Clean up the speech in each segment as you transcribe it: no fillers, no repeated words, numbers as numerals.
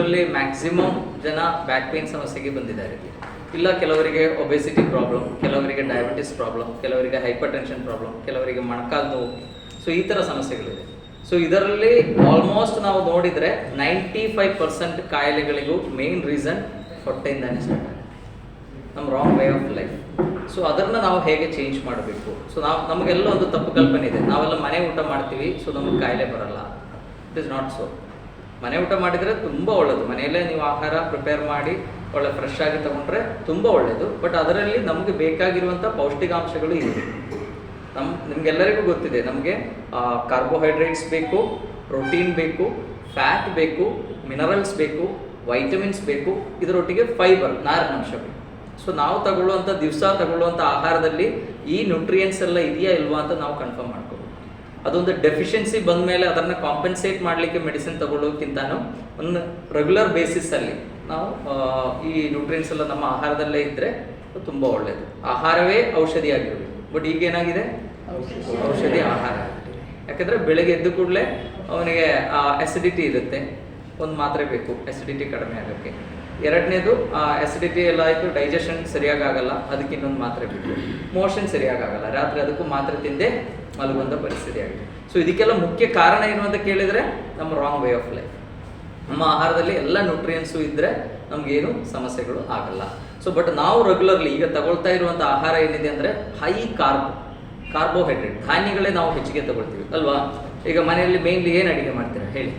ಇದರಲ್ಲಿ ಮ್ಯಾಕ್ಸಿಮಮ್ ಜನ back pain ಸಮಸ್ಯೆಗೆ ಬಂದಿದ್ದಾರೆ. ಇಲ್ಲ ಕೆಲವರಿಗೆ ಒಬೆಸಿಟಿ ಪ್ರಾಬ್ಲಮ್, ಕೆಲವರಿಗೆ ಡಯಾಬಿಟಿಸ್ ಪ್ರಾಬ್ಲಮ್, ಕೆಲವರಿಗೆ ಹೈಪರ್ ಟೆನ್ಷನ್ ಪ್ರಾಬ್ಲಮ್, ಕೆಲವರಿಗೆ ಮೊಣಕಾಲು ನೋವು. ಸೊ ಈ ಥರ ಸಮಸ್ಯೆಗಳಿದೆ. ಸೊ ಇದರಲ್ಲಿ ಆಲ್ಮೋಸ್ಟ್ ನಾವು ನೋಡಿದರೆ 95% ಕಾಯಿಲೆಗಳಿಗೂ ಮೇನ್ ರೀಸನ್ ಹೊಟ್ಟೆಯಿಂದಾನೇ ಸ್ಟಾರ್ಟ್ ಆಗುತ್ತೆ, ನಮ್ಮ wrong way of life. So ಅದನ್ನು ನಾವು ಹೇಗೆ ಚೇಂಜ್ ಮಾಡಬೇಕು? ಸೊ ನಮಗೆಲ್ಲ ಒಂದು ತಪ್ಪು ಕಲ್ಪನೆ ಇದೆ, ನಾವೆಲ್ಲ ಮನೆ ಊಟ ಮಾಡ್ತೀವಿ ಸೊ ನಮಗೆ ಕಾಯಿಲೆ ಬರಲ್ಲ. It is not so. ಮನೆ ಊಟ ಮಾಡಿದರೆ ತುಂಬ ಒಳ್ಳೆಯದು, ಮನೆಯಲ್ಲೇ ನೀವು ಆಹಾರ ಪ್ರಿಪೇರ್ ಮಾಡಿ ಒಳ್ಳೆ ಫ್ರೆಶ್ ಆಗಿ ತೊಗೊಂಡ್ರೆ ತುಂಬ ಒಳ್ಳೆಯದು. ಬಟ್ ಅದರಲ್ಲಿ ನಮಗೆ ಬೇಕಾಗಿರುವಂಥ ಪೌಷ್ಟಿಕಾಂಶಗಳು ಇದೆ. ನಿಮಗೆಲ್ಲರಿಗೂ ಗೊತ್ತಿದೆ, ನಮಗೆ ಕಾರ್ಬೋಹೈಡ್ರೇಟ್ಸ್ ಬೇಕು, ಪ್ರೋಟೀನ್ ಬೇಕು, ಫ್ಯಾಟ್ ಬೇಕು, ಮಿನರಲ್ಸ್ ಬೇಕು, ವೈಟಮಿನ್ಸ್ ಬೇಕು, ಇದರೊಟ್ಟಿಗೆ ಫೈಬರ್, ನಾರಿನಾಂಶ ಬೇಕು. ಸೊ ನಾವು ತಗೊಳ್ಳುವಂಥ ದಿವಸ ತಗೊಳ್ಳುವಂಥ ಆಹಾರದಲ್ಲಿ ಈ ನ್ಯೂಟ್ರಿಯೆಂಟ್ಸ್ ಎಲ್ಲ ಇದೆಯಾ ಇಲ್ವಾ ಅಂತ ನಾವು ಕನ್ಫರ್ಮ್ ಮಾಡ್ಕೋಬೇಕು. ಅದೊಂದು ಡೆಫಿಷಿಯನ್ಸಿ ಬಂದ ಮೇಲೆ ಅದನ್ನು ಕಾಂಪೆನ್ಸೇಟ್ ಮಾಡಲಿಕ್ಕೆ ಮೆಡಿಸಿನ್ ತಗೊಳ್ಳೋಕ್ಕಿಂತನೂ ಒಂದು ರೆಗ್ಯುಲರ್ ಬೇಸಿಸಲ್ಲಿ ನಾವು ಈ ನ್ಯೂಟ್ರಿಯೆಂಟ್ಸ್ ಎಲ್ಲ ನಮ್ಮ ಆಹಾರದಲ್ಲೇ ಇದ್ದರೆ ತುಂಬ ಒಳ್ಳೆಯದು. ಆಹಾರವೇ ಔಷಧಿಯಾಗಿರಬೇಕು. ಬಟ್ ಈಗೇನಾಗಿದೆ, ಔಷಧಿ ಆಹಾರ. ಯಾಕಂದರೆ ಬೆಳಗ್ಗೆ ಎದ್ದು ಕೂಡಲೇ ಅವನಿಗೆ ಆ್ಯಸಿಡಿಟಿ ಇರುತ್ತೆ, ಒಂದು ಮಾತ್ರೆ ಬೇಕು ಆ್ಯಸಿಡಿಟಿ ಕಡಿಮೆ ಆಗೋಕ್ಕೆ. ಎರಡನೇದು ಆ್ಯಸಿಡಿಟಿ ಎಲ್ಲ ಆಯಿತು, ಡೈಜೆಷನ್ ಸರಿಯಾಗಲ್ಲ, ಅದಕ್ಕೆ ಇನ್ನೊಂದು ಮಾತ್ರೆ ಬೇಕು. ಮೋಷನ್ ಸರಿಯಾಗಲ್ಲ, ರಾತ್ರಿ ಅದಕ್ಕೂ ಮಾತ್ರೆ ತಿಂದೇ ಮಲಗುವಂಥ ಪರಿಸ್ಥಿತಿ ಆಗಿದೆ. ಸೊ ಇದಕ್ಕೆಲ್ಲ ಮುಖ್ಯ ಕಾರಣ ಏನು ಅಂತ ಕೇಳಿದರೆ ನಮ್ಮ ರಾಂಗ್ ವೇ ಆಫ್ ಲೈಫ್. ನಮ್ಮ ಆಹಾರದಲ್ಲಿ ಎಲ್ಲ ನ್ಯೂಟ್ರಿಯೆಂಟ್ಸು ಇದ್ದರೆ ನಮಗೇನು ಸಮಸ್ಯೆಗಳು ಆಗಲ್ಲ. ಸೊ ಬಟ್ ನಾವು ರೆಗ್ಯುಲರ್ಲಿ ಈಗ ತಗೊಳ್ತಾ ಇರುವಂಥ ಆಹಾರ ಏನಿದೆ ಅಂದರೆ ಹೈ ಕಾರ್ಬೋಹೈಡ್ರೇಟ್, ಧಾನ್ಯಗಳೇ ನಾವು ಹೆಚ್ಚಿಗೆ ತಗೊಳ್ತೀವಿ ಅಲ್ವಾ? ಈಗ ಮನೆಯಲ್ಲಿ ಮೇನ್ಲಿ ಏನು ಅಡುಗೆ ಮಾಡ್ತೀರಾ ಹೇಳಿ?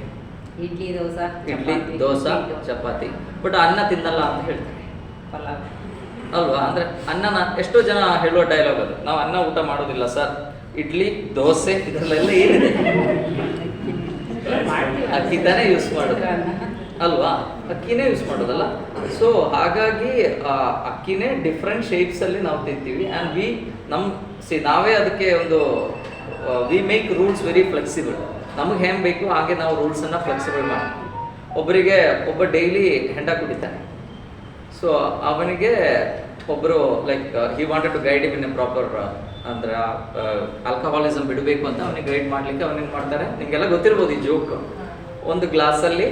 ಇಡ್ಲಿ ದೋಸೆ ಚಪಾತಿ. ಬಟ್ ಅನ್ನ ತಿನ್ನಲ್ಲ ಅಂತ ಹೇಳ್ತಾರೆ ಅಲ್ವಾ? ಅಂದರೆ ಅನ್ನನ ಎಷ್ಟೋ ಜನ ಹೇಳುವ ಡೈಲಾಗ್ ಅದು, ನಾವು ಅನ್ನ ಊಟ ಮಾಡೋದಿಲ್ಲ ಸರ್, ಇಡ್ಲಿ ದೋಸೆ ಇದರಲ್ಲೆಲ್ಲ ಏನಿದೆ ಅಕ್ಕಿ ತಾನೇ ಯೂಸ್ ಮಾಡೋದು ಅಲ್ವಾ? ಅಕ್ಕಿನೇ ಯೂಸ್ ಮಾಡೋದಲ್ಲ. ಸೊ ಹಾಗಾಗಿ ಅಕ್ಕಿನೇ ಡಿಫ್ರೆಂಟ್ ಶೇಪ್ಸಲ್ಲಿ ನಾವು ತಿಂತೀವಿ. ಆ್ಯಂಡ್ ನಾವೇ ಅದಕ್ಕೆ ಒಂದು we make rules very flexible. ನಮಗೆ ಹೆಂಗೆ ಬೇಕು ಹಾಗೆ ನಾವು ರೂಲ್ಸನ್ನು ಫ್ಲೆಕ್ಸಿಬಲ್ ಮಾಡ್ತೀವಿ. ಒಬ್ಬ ಡೈಲಿ ಹೆಂಡ ಕುಡಿತಾನೆ. ಸೊ ಅವನಿಗೆ ಒಬ್ಬರು like he wanted to guide in a proper, ಅಂದ್ರೆ ಆಲ್ಕಹಾಲಿಸಮ್ ಬಿಡಬೇಕು ಅಂತ ಅವನಿಗೆ ಗೈಡ್ ಮಾಡಲಿಕ್ಕೆ ಅವನೇನು ಮಾಡ್ತಾರೆ, ನಿಮಗೆಲ್ಲ ಗೊತ್ತಿರ್ಬೋದು ಈ ಜೋಕ್. ಒಂದು ಗ್ಲಾಸಲ್ಲಿ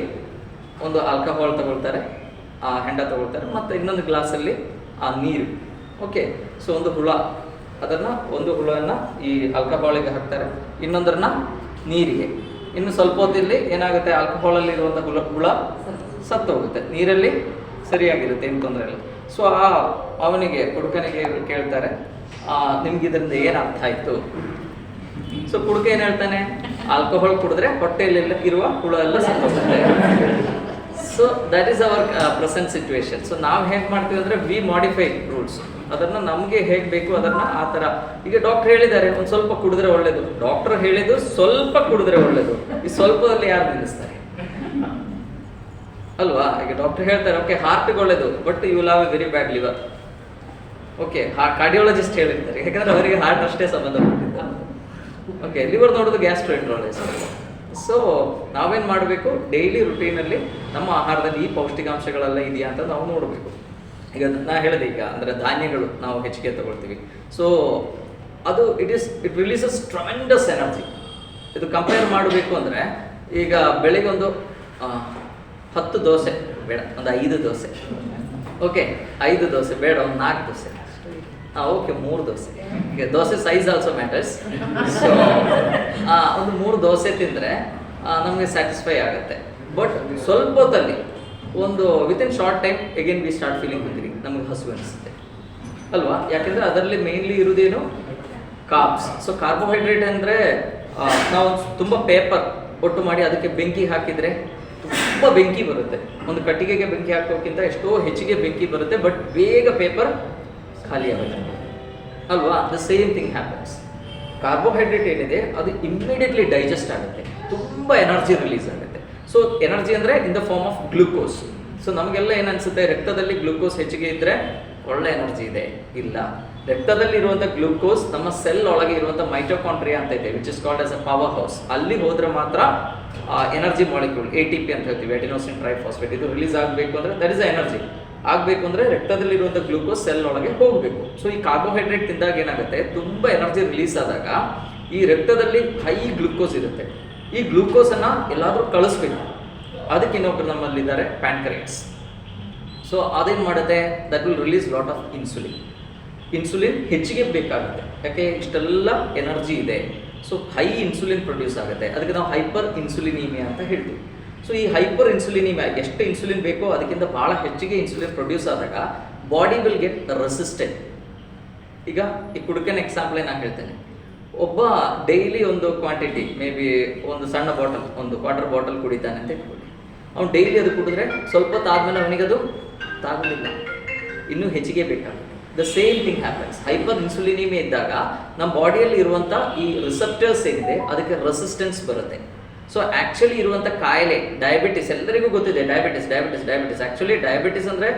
ಒಂದು ಆಲ್ಕಹಾಲ್ ತಗೊಳ್ತಾರೆ, ಆ ಹೆಂಡ ತಗೊಳ್ತಾರೆ, ಮತ್ತು ಇನ್ನೊಂದು ಗ್ಲಾಸಲ್ಲಿ ಆ ನೀರು. ಓಕೆ, ಸೊ ಒಂದು ಒಂದು ಹುಳವನ್ನು ಈ ಆಲ್ಕಹಾಲಿಗೆ ಹಾಕ್ತಾರೆ, ಇನ್ನೊಂದರನ್ನ ನೀರಿಗೆ. ಇನ್ನು ಸ್ವಲ್ಪ ಹೊತ್ತಿಲ್ಲಿ ಏನಾಗುತ್ತೆ, ಆಲ್ಕಹಾಲಲ್ಲಿ ಇರುವಂಥ ಹುಳ ಸತ್ತು ಹೋಗುತ್ತೆ, ನೀರಲ್ಲಿ ಸರಿಯಾಗಿರುತ್ತೆ, ಏನು ತೊಂದರೆ ಇಲ್ಲ. ಸೊ ಅವನಿಗೆ ಹುಡುಗನಿಗೆ ಕೇಳ್ತಾರೆ, ನಿಮ್ಗೆ ಇದರಿಂದ ಏನು ಅರ್ಥ ಆಯಿತು? ಸೊ ಹುಡುಗ ಏನು ಹೇಳ್ತಾನೆ, ಆಲ್ಕೋಹಾಲ್ ಕುಡಿದ್ರೆ ಹೊಟ್ಟೆಯಲ್ಲಿ ಇರುವ ಹುಳ ಎಲ್ಲ ಸತ್ತೋಗುತ್ತೆ. So that is our present situation. So ನಾವು ಹೇಗೆ ಮಾಡ್ತೀವಿ ಅಂದರೆ ವಿ ಮಾಡಿಫೈ ರೂಲ್ಸ್, ಅದನ್ನು ನಮಗೆ ಹೇಗೆ ಬೇಕು ಅದನ್ನು ಆ ಥರ. ಈಗ ಡಾಕ್ಟರ್ ಹೇಳಿದ್ದಾರೆ ಒಂದು ಸ್ವಲ್ಪ ಕುಡಿದ್ರೆ ಒಳ್ಳೇದು, ಡಾಕ್ಟರ್ ಹೇಳಿದ್ದು ಸ್ವಲ್ಪ ಕುಡಿದ್ರೆ ಒಳ್ಳೇದು. ಈ ಸ್ವಲ್ಪದಲ್ಲಿ ಯಾರು ನಿಲ್ಲಿಸ್ತಾರೆ ಅಲ್ವಾ? ಈಗ ಡಾಕ್ಟರ್ ಹೇಳ್ತಾರೆ ಓಕೆ ಹಾರ್ಟ್ಗೆ ಒಳ್ಳೇದು, but you will have a very bad liver. Okay, cardiologist ಹೇಳಿರ್ತಾರೆ, ಯಾಕಂದ್ರೆ ಅವರಿಗೆ ಹಾರ್ಟ್ ಅಷ್ಟೇ ಸಂಬಂಧಪಟ್ಟಿದ್ದ. ಓಕೆ, ಲಿವರ್ ನೋಡೋದು ಗ್ಯಾಸ್ಟ್ರೋಎಂಟ್ರಾಲಜಿಸ್ಟ್. ಸೊ ನಾವೇನು ಮಾಡಬೇಕು, ಡೈಲಿ ರುಟೀನಲ್ಲಿ ನಮ್ಮ ಆಹಾರದಲ್ಲಿ ಈ ಪೌಷ್ಟಿಕಾಂಶಗಳೆಲ್ಲ ಇದೆಯಾ ಅಂತ ನಾವು ನೋಡಬೇಕು. ಈಗ ನಾ ಹೇಳಿದೆ, ಈಗ ಅಂದರೆ ಧಾನ್ಯಗಳು ನಾವು ಹೆಚ್ಚಿಗೆ ತಗೊಳ್ತೀವಿ. ಸೊ ಅದು ಇಟ್ ರಿಲೀಸಸ್ ಟ್ರಮೆಂಡಸ್ ಎನರ್ಜಿ. ಇದು ಕಂಪೇರ್ ಮಾಡಬೇಕು ಅಂದರೆ ಈಗ ಬೆಳಿಗ್ಗೆ ಒಂದು 10 ದೋಸೆ ಬೇಡ, ಒಂದು 5 ದೋಸೆ. ಓಕೆ, 5 ದೋಸೆ ಬೇಡ, ಒಂದು 4 ದೋಸೆ. ಓಕೆ, 3 ದೋಸೆ. ಈಗ dosa size also matters. So ಒಂದು 3 ದೋಸೆ ತಿಂದರೆ ನಮಗೆ ಸ್ಯಾಟಿಸ್ಫೈ ಆಗುತ್ತೆ. ಬಟ್ ಸ್ವಲ್ಪ ಹೊತ್ತಲ್ಲಿ ಒಂದು within short time again we start feeling hungry, ನಮಗೆ ಹಸು ಅನಿಸುತ್ತೆ ಅಲ್ವಾ? ಯಾಕೆಂದರೆ ಅದರಲ್ಲಿ ಮೇನ್ಲಿ ಇರೋದೇನು ಕಾರ್ಬ್ಸ್. ಸೊ ಕಾರ್ಬೋಹೈಡ್ರೇಟ್ ಅಂದರೆ ನಾವು ತುಂಬ ಪೇಪರ್ ಒಟ್ಟು ಮಾಡಿ ಅದಕ್ಕೆ ಬೆಂಕಿ ಹಾಕಿದರೆ ತುಂಬ ಬೆಂಕಿ ಬರುತ್ತೆ. ಒಂದು ಕಟ್ಟಿಗೆಗೆ ಬೆಂಕಿ ಹಾಕೋಕ್ಕಿಂತ ಎಷ್ಟೋ ಹೆಚ್ಚಿಗೆ ಬೆಂಕಿ ಬರುತ್ತೆ, ಬಟ್ ಬೇಗ ಪೇಪರ್ ಖಾಲಿ ಆಗುತ್ತೆ ಅಲ್ವಾ? The same thing happens. Carbohydrate ಏನಿದೆ ಅದು ಇಮ್ಮಿಡಿಯೇಟ್ಲಿ ಡೈಜೆಸ್ಟ್ ಆಗುತ್ತೆ, ತುಂಬ ಎನರ್ಜಿ ರಿಲೀಸ್ ಆಗುತ್ತೆ. ಸೊ ಎನರ್ಜಿ ಅಂದರೆ in the form of glucose. So ನಮಗೆಲ್ಲ ಏನನ್ಸುತ್ತೆ, ರಕ್ತದಲ್ಲಿ ಗ್ಲೂಕೋಸ್ ಹೆಚ್ಚಿಗೆ ಇದ್ದರೆ ಒಳ್ಳೆ ಎನರ್ಜಿ ಇದೆ. ಇಲ್ಲ, ರಕ್ತದಲ್ಲಿ ಇರುವಂಥ ಗ್ಲೂಕೋಸ್ ನಮ್ಮ ಸೆಲ್ ಒಳಗೆ ಇರುವಂಥ ಮೈಟೋಕಾಂಡ್ರಿಯಾ ಅಂತ ಇದೆ, which is called as a power house. ಅಲ್ಲಿ ಹೋದರೆ ಮಾತ್ರ ಎನರ್ಜಿ ಮಾಲಿಕ್ಯೂಲ್ ATP ಅಂತ ಹೇಳ್ತೀವಿ, ಅಡಿನೋಸಿನ್ ಟ್ರೈಫಾಸ್ಫೇಟ್, ಇದು ರಿಲೀಸ್ ಆಗಬೇಕು ಅಂದರೆ ದಟ್ ಇಸ್ ಅ ಎನರ್ಜಿ. ಆಗಬೇಕು ಅಂದರೆ ರಕ್ತದಲ್ಲಿರುವಂಥ ಗ್ಲೂಕೋಸ್ ಸೆಲ್ ಒಳಗೆ ಹೋಗಬೇಕು. ಸೊ ಈ ಕಾರ್ಬೋಹೈಡ್ರೇಟ್ ತಿಂದಾಗ ಏನಾಗುತ್ತೆ, ತುಂಬ ಎನರ್ಜಿ ರಿಲೀಸ್ ಆದಾಗ ಈ ರಕ್ತದಲ್ಲಿ ಹೈ ಗ್ಲೂಕೋಸ್ ಇರುತ್ತೆ. ಈ ಗ್ಲೂಕೋಸನ್ನು ಎಲ್ಲಾದರೂ ಕಳಿಸ್ಬೇಕು. ಅದಕ್ಕೆ ಇನ್ನೊಬ್ರು ನಮ್ಮಲ್ಲಿದ್ದಾರೆ ಪ್ಯಾನ್ಕ್ರಿಯಾಸ್. ಸೊ ಅದೇನು ಮಾಡುತ್ತೆ, that will release lot of insulin ಹೆಚ್ಚಿಗೆ ಬೇಕಾಗುತ್ತೆ. ಯಾಕೆ ಇಷ್ಟೆಲ್ಲ ಎನರ್ಜಿ ಇದೆ, ಸೊ ಹೈ ಇನ್ಸುಲಿನ್ ಪ್ರೊಡ್ಯೂಸ್ ಆಗುತ್ತೆ. ಅದಕ್ಕೆ ನಾವು ಹೈಪರ್ ಇನ್ಸುಲಿನಿಮಿಯಾ ಅಂತ ಹೇಳ್ತೀವಿ. ಸೊ ಈ ಹೈಪರ್ ಇನ್ಸುಲಿನಿಮಿಯಾ, ಎಷ್ಟು ಇನ್ಸುಲಿನ್ ಬೇಕೋ ಅದಕ್ಕಿಂತ ಭಾಳ ಹೆಚ್ಚಿಗೆ ಇನ್ಸುಲಿನ್ ಪ್ರೊಡ್ಯೂಸ್ ಆದಾಗ ಬಾಡಿ ವಿಲ್ ಗೆಟ್ ರೆಸಿಸ್ಟೆಂಟ್. ಈಗ ಈ ಕುಡುಕನ ಎಕ್ಸಾಂಪಲ್ ನಾನು ಹೇಳ್ತೇನೆ. ಒಬ್ಬ ಡೈಲಿ ಒಂದು ಕ್ವಾಂಟಿಟಿ, ಮೇ ಬಿ ಒಂದು ಸಣ್ಣ ಬಾಟಲ್, ಒಂದು ಕ್ವಾರ್ಟರ್ ಬಾಟಲ್ ಕುಡಿತಾನೆ ಅಂತ ಇಟ್ಕೊಳ್ಳಿ. ಅವ್ನು ಡೈಲಿ ಅದು ಕುಡಿದ್ರೆ ಸ್ವಲ್ಪ ಹೊತ್ತಾದ್ಮೇಲೆ ಅವನಿಗದು ತಾಗೋದಿಲ್ಲ, ಇನ್ನೂ ಹೆಚ್ಚಿಗೆ ಬೇಕಾಗುತ್ತೆ. The same thing happens. Hyperinsulinaemia ಇದ್ದಾಗ ನಮ್ಮ ಬಾಡಿಯಲ್ಲಿ ಇರುವಂಥ ಈ ರಿಸೆಪ್ಟರ್ಸ್ ಏನಿದೆ ಅದಕ್ಕೆ ರೆಸಿಸ್ಟೆನ್ಸ್ ಬರುತ್ತೆ. ಸೊ ಆ್ಯಕ್ಚುಲಿ ಇರುವಂಥ ಕಾಯಿಲೆ ಡಯಾಬಿಟಿಸ್, ಎಲ್ಲರಿಗೂ ಗೊತ್ತಿದೆ ಡಯಾಬಿಟಿಸ್. ಆ್ಯಕ್ಚುಲಿ ಡಯಾಬಿಟಿಸ್ ಅಂದರೆ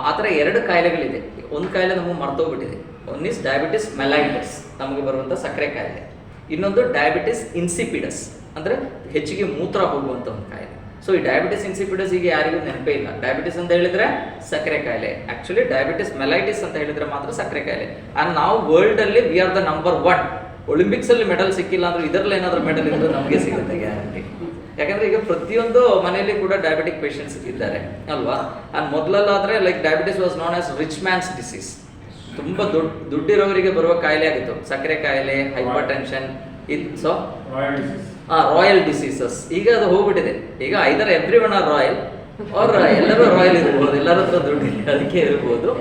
ಆ ಥರ 2 ಕಾಯಿಲೆಗಳಿದೆ. ಒಂದು ಕಾಯಿಲೆ ನಮಗೆ ಮರ್ತೋಗ್ಬಿಟ್ಟಿದೆ. ಒನ್ ಇಸ್ ಡಯಾಬಿಟಿಸ್ ಮೆಲೈಟಸ್, ನಮಗೆ ಬರುವಂಥ ಸಕ್ಕರೆ ಕಾಯಿಲೆ. ಇನ್ನೊಂದು ಡಯಾಬಿಟಿಸ್ ಇನ್ಸಿಪಿಡಸ್, ಅಂದರೆ ಹೆಚ್ಚಿಗೆ ಮೂತ್ರ ಹೋಗುವಂಥ ಒಂದು ಕಾಯಿಲೆ. ಸೊ ಈ ಡಯಾಬಿಟಿಸ್ ಇನ್ಸಿಪಿಡಸ್ ಈಗ ಯಾರಿಗೂ ನೆನಪೇ ಇಲ್ಲ. ಡಯಾಬಿಟಿಸ್ ಅಂತ ಹೇಳಿದ್ರೆ ಸಕ್ಕರೆ ಕಾಯಿಲೆ. ಆ್ಯಕ್ಚುಲಿ ಡಯಾಬಿಟಿಸ್ ಮೆಲೈಟಿಸ್ ಅಂತ ಹೇಳಿದ್ರೆ ಮಾತ್ರ ಸಕ್ಕರೆ ಕಾಯಿಲೆ. ಆ್ಯಂಡ್ ನಾವು ವರ್ಲ್ಡಲ್ಲಿ ವಿ ಆರ್ ದ ನಂಬರ್ 1. ಒಲಿಂಪಿಕ್ಸಲ್ಲಿ ಮೆಡಲ್ ಸಿಕ್ಕಿಲ್ಲ ಅಂದ್ರೆ ಇದರಲ್ಲಿ ಏನಾದರೂ ಮೆಡಲ್ ಇದ್ರೆ ನಮಗೆ ಸಿಗುತ್ತೆ ಗ್ಯಾರಂಟಿ. ಯಾಕಂದ್ರೆ ಈಗ ಪ್ರತಿಯೊಂದು ಮನೆಯಲ್ಲಿ ಕೂಡ ಡಯಾಬಿಟಿಕ್ ಪೇಷಂಟ್ಸ್ ಇದ್ದಾರೆ ಅಲ್ವಾ. ಆ್ಯಂಡ್ ಮೊದಲಲ್ಲಾದರೆ like diabetes was known as rich man's disease. ತುಂಬ ದುಡ್ಡಿರೋರಿಗೆ ಬರುವ ಕಾಯಿಲೆ ಆಗಿತ್ತು ಸಕ್ಕರೆ ಕಾಯಿಲೆ, ಹೈಪರ್ ಟೆನ್ಷನ್. ಇದು ಸೊ ರಾಯಲ್ ಡಿಸೀಸಸ್. ಈಗ ಅದು ಹೋಗ್ಬಿಟ್ಟಿದೆ. ಈಗ either every one are royal ಅವ್ರ ಎಲ್ಲರೂ ರಾಯಲ್ ಇರ್ಬೋದು, ಎಲ್ಲರ ಹತ್ರ ದುಡ್ಡಿದೆ ಅದಕ್ಕೆ ಇರ್ಬೋದು.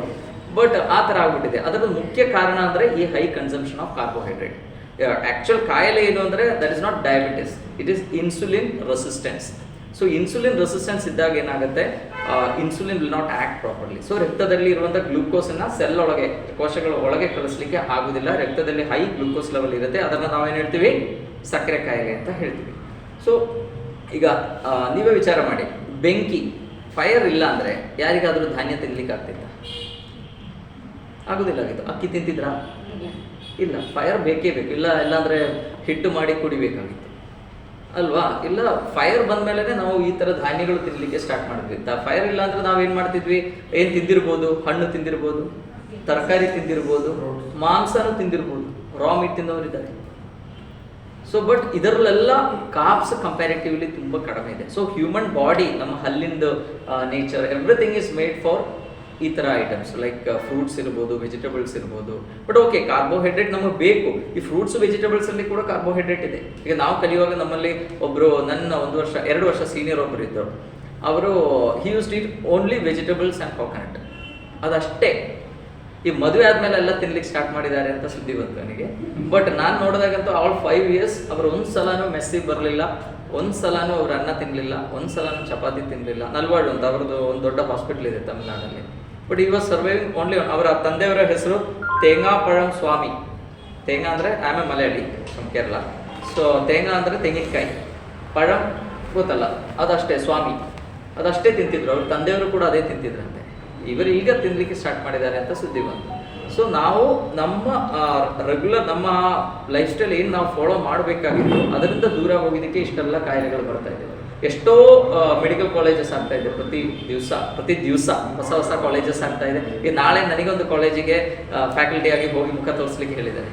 ಬಟ್ ಆ ಥರ ಆಗ್ಬಿಟ್ಟಿದೆ. ಅದರ ಮುಖ್ಯ ಕಾರಣ ಅಂದರೆ ಈ high consumption of carbohydrate. Actual ಕಾಯಿಲೆ ಏನು ಅಂದರೆ that is not diabetes, it is insulin resistance. So insulin resistance ಇದ್ದಾಗ ಏನಾಗುತ್ತೆ, insulin will not act properly. So ರಕ್ತದಲ್ಲಿ ಇರುವಂಥ ಗ್ಲೂಕೋಸನ್ನು ಸೆಲ್ ಒಳಗೆ, ಕೋಶಗಳ ಒಳಗೆ ಕಳಿಸ್ಲಿಕ್ಕೆ ಆಗೋದಿಲ್ಲ. ರಕ್ತದಲ್ಲಿ ಹೈ ಗ್ಲೂಕೋಸ್ ಲೆವೆಲ್ ಇರುತ್ತೆ. ಅದನ್ನು ನಾವೇನು ಹೇಳ್ತೀವಿ, ಸಕ್ಕರೆ ಕಾಯಿಲೆ ಅಂತ ಹೇಳ್ತೀವಿ. ಸೊ ಈಗ ನೀವೇ ವಿಚಾರ ಮಾಡಿ, ಬೆಂಕಿ ಫೈರ್ ಇಲ್ಲ ಅಂದರೆ ಯಾರಿಗಾದರೂ ಧಾನ್ಯ ತಿನ್ಲಿಕ್ಕೆ ಆಗ್ತಿತ್ತ? ಆಗೋದಿಲ್ಲ. ಆಗಿತ್ತು ಅಕ್ಕಿ ತಿಂತಿದ್ರಾ? ಇಲ್ಲ. ಫೈರ್ ಬೇಕೇ ಬೇಕು. ಇಲ್ಲಾಂದರೆ ಹಿಟ್ಟು ಮಾಡಿ ಕುಡಿಬೇಕಾಗಿತ್ತು ಅಲ್ವಾ. ಇಲ್ಲ, ಫೈರ್ ಬಂದ ಮೇಲೆ ನಾವು ಈ ಥರ ಧಾನ್ಯಗಳು ತಿನ್ನಲಿಕ್ಕೆ ಸ್ಟಾರ್ಟ್ ಮಾಡಿದ್ವಿ. ಫೈರ್ ಇಲ್ಲ ಅಂದರೆ ನಾವೇನು ಮಾಡ್ತಿದ್ವಿ, ಏನು ತಿಂದಿರ್ಬೋದು, ಹಣ್ಣು ತಿಂದಿರ್ಬೋದು, ತರಕಾರಿ ತಿಂದಿರ್ಬೋದು, ಮಾಂಸನೂ ತಿಂದಿರ್ಬೋದು, ರಾ ಮೀಟ್ ತಿನ್ನೋರಿದ್ದಾರೆ. ಸೊ ಬಟ್ ಇದರಲ್ಲೆಲ್ಲ ಕಾರ್ಬ್ಸ್ ಕಂಪ್ಯಾರಿಟಿವ್ಲಿ ತುಂಬ ಕಡಿಮೆ ಇದೆ. ಸೊ ಹ್ಯೂಮನ್ ಬಾಡಿ, ನಮ್ಮ ಹಲ್ಲಿಂದ nature, everything is made for ಈ ಥರ ಐಟಮ್ಸ್ ಲೈಕ್ ಫ್ರೂಟ್ಸ್ ಇರ್ಬೋದು, ವೆಜಿಟೇಬಲ್ಸ್ ಇರ್ಬೋದು. ಬಟ್ ಓಕೆ, ಕಾರ್ಬೋಹೈಡ್ರೇಟ್ ನಮಗೆ ಬೇಕು. ಈ ಫ್ರೂಟ್ಸ್ ವೆಜಿಟೇಬಲ್ಸಲ್ಲಿ ಕೂಡ ಕಾರ್ಬೋಹೈಡ್ರೇಟ್ ಇದೆ. ಈಗ ನಾವು ಕಲಿಯುವಾಗ ನಮ್ಮಲ್ಲಿ ಒಬ್ಬರು, ನನ್ನ 2 ವರ್ಷ ಸೀನಿಯರ್ ಒಬ್ಬರು ಇದ್ದರು. ಅವರು he use to eat only vegetables and coconut, ಅದಷ್ಟೇ. ಈ ಮದುವೆ ಆದಮೇಲೆ ಎಲ್ಲ ತಿನ್ಲಿಕ್ಕೆ ಸ್ಟಾರ್ಟ್ ಮಾಡಿದ್ದಾರೆ ಅಂತ ಸುದ್ದಿ ಬಂತು ನನಗೆ. ಬಟ್ ನಾನು ನೋಡಿದಾಗಂತೂ ಆಲ್ 5 years ಅವರು ಒಂದು ಸಲನೂ ಮೆಸ್ಸಿಗೆ ಬರಲಿಲ್ಲ, ಒಂದು ಸಲನೂ ಅವ್ರು ಅನ್ನ ತಿನ್ನಲಿಲ್ಲ, ಒಂದು ಸಲನೂ ಚಪಾತಿ ತಿನ್ನಲಿಲ್ಲ. ನಲ್ವಾಡು ಅಂತ ಅವ್ರದ್ದು ಒಂದು ದೊಡ್ಡ ಹಾಸ್ಪಿಟ್ಲ್ ಇದೆ ತಮಿಳ್ನಾಡಲ್ಲಿ. But he was surviving only. ಅವರ ತಂದೆಯವರ ಹೆಸರು ತೇಂಗಾ ಪಳಂ ಸ್ವಾಮಿ. ತೇಂಗಾ ಅಂದರೆ I am a Malayali from Kerala. So ತೇಂಗಾ ಅಂದರೆ ತೆಂಗಿನಕಾಯಿ, ಪಳಂ ಗೊತ್ತಲ್ಲ, ಅದಷ್ಟೇ, ಸ್ವಾಮಿ ಅದಷ್ಟೇ ತಿಂತಿದ್ರು. ಅವ್ರ ತಂದೆಯವರು ಕೂಡ ಅದೇ ತಿಂತಿದ್ರಂತೆ. ಇವರು ಈಗ ತಿನ್ನಲಿಕ್ಕೆ ಸ್ಟಾರ್ಟ್ ಮಾಡಿದ್ದಾರೆ ಅಂತ ಸುದ್ದಿ ಬಂತು. ಸೊ ನಾವು ನಮ್ಮ ರೆಗ್ಯುಲರ್ ನಮ್ಮ ಲೈಫ್ ಸ್ಟೈಲ್ ಏನು ನಾವು ಫಾಲೋ ಮಾಡಬೇಕಾಗಿತ್ತು ಅದರಿಂದ ದೂರ ಹೋಗಿದ್ದಕ್ಕೆ ಇಷ್ಟೆಲ್ಲ ಕಾಯಿಲೆಗಳು ಬರ್ತಾ ಇದೆ. ಎಷ್ಟೋ ಮೆಡಿಕಲ್ ಕಾಲೇಜಸ್ ಆಗ್ತಾ ಇದೆ ಪ್ರತಿ ದಿವಸ ಹೊಸ ಕಾಲೇಜಸ್ ಆಗ್ತಾ ಇದೆ. ಈಗ ನಾಳೆ ನನಗೊಂದು ಕಾಲೇಜಿಗೆ ಫ್ಯಾಕಲ್ಟಿ ಆಗಿ ಹೋಗಿ ಮುಖ ತೋರಿಸ್ಲಿಕ್ಕೆ ಹೇಳಿದ್ದಾರೆ.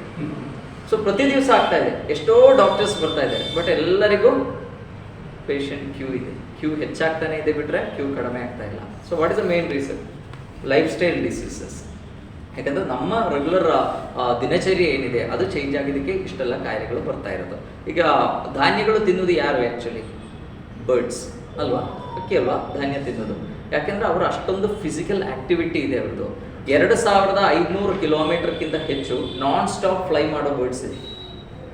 ಸೊ ಪ್ರತಿ ದಿವಸ ಆಗ್ತಾ ಇದೆ, ಎಷ್ಟೋ ಡಾಕ್ಟರ್ಸ್ ಬರ್ತಾ ಇದ್ದಾರೆ. ಬಟ್ ಎಲ್ಲರಿಗೂ ಪೇಷಂಟ್ ಕ್ಯೂ ಹೆಚ್ಚಾಗ್ತಾನೆ ಇದೆ ಬಿಟ್ಟರೆ ಕ್ಯೂ ಕಡಿಮೆ ಆಗ್ತಾ ಇಲ್ಲ. So what is the main reason? Life style diseases. ಯಾಕಂದರೆ ನಮ್ಮ ರೆಗ್ಯುಲರ್ ದಿನಚರ್ಯ ಏನಿದೆ ಅದು ಚೇಂಜ್ ಆಗಿದ್ದಕ್ಕೆ ಇಷ್ಟೆಲ್ಲ ಕಾಯಿಲೆಗಳು ಬರ್ತಾ ಇರೋದು. ಈಗ ಧಾನ್ಯಗಳು ತಿನ್ನೋದು ಯಾರು? ಆ್ಯಕ್ಚುಲಿ ಬರ್ಡ್ಸ್ ಅಲ್ವಾ, ಅಕ್ಕಿ ಅಲ್ವಾ ಧಾನ್ಯ ತಿನ್ನೋದು. ಯಾಕೆಂದರೆ ಅವರು ಅಷ್ಟೊಂದು ಫಿಸಿಕಲ್ ಆ್ಯಕ್ಟಿವಿಟಿ ಇದೆ ಅವ್ರದ್ದು. 2500 ಕಿಲೋಮೀಟರ್ಗಿಂತ ಹೆಚ್ಚು ನಾನ್ ಸ್ಟಾಪ್ ಫ್ಲೈ ಮಾಡೋ ಬರ್ಡ್ಸ್ ಇದೆ.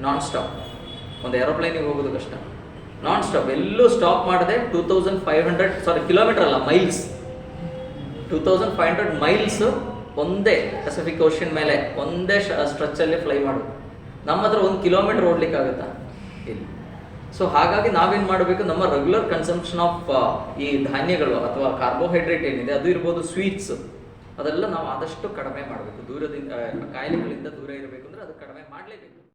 Non stop. ಒಂದು ಏರೋಪ್ಲೇನಿಗೆ ಹೋಗೋದು ಕಷ್ಟ. ನಾನ್ ಸ್ಟಾಪ್, ಎಲ್ಲೂ ಸ್ಟಾಪ್ ಮಾಡದೆ 2500 ಕಿಲೋಮೀಟರ್ ಅಲ್ಲ, ಮೈಲ್ಸ್, 2500 ಮೈಲ್ಸ್ ಒಂದೇ ಪೆಸಿಫಿಕ್ ಓಷನ್ ಮೇಲೆ ಒಂದೇ ಸ್ಟ್ರೆಚ್ಚಲ್ಲಿ ಫ್ಲೈ ಮಾಡೋದು. ನಮ್ಮ ಹತ್ರ 1 ಕಿಲೋಮೀಟರ್ ಓಡ್ಲಿಕ್ಕಾಗುತ್ತಾ? ಇಲ್ಲ. ಸೊ ಹಾಗಾಗಿ ನಾವೇನು ಮಾಡಬೇಕು, ನಮ್ಮ ರೆಗ್ಯುಲರ್ ಕನ್ಸಂಪ್ಷನ್ ಆಫ್ ಈ ಧಾನ್ಯಗಳು ಅಥವಾ ಕಾರ್ಬೋಹೈಡ್ರೇಟ್ ಏನಿದೆ ಅದು ಇರ್ಬೋದು, ಸ್ವೀಟ್ಸ್, ಅದೆಲ್ಲ ನಾವು ಆದಷ್ಟು ಕಡಿಮೆ ಮಾಡಬೇಕು. ಕಾಯಿಲೆಗಳಿಂದ ದೂರ ಇರಬೇಕು ಅಂದರೆ ಅದು ಕಡಿಮೆ ಮಾಡಲೇಬೇಕು.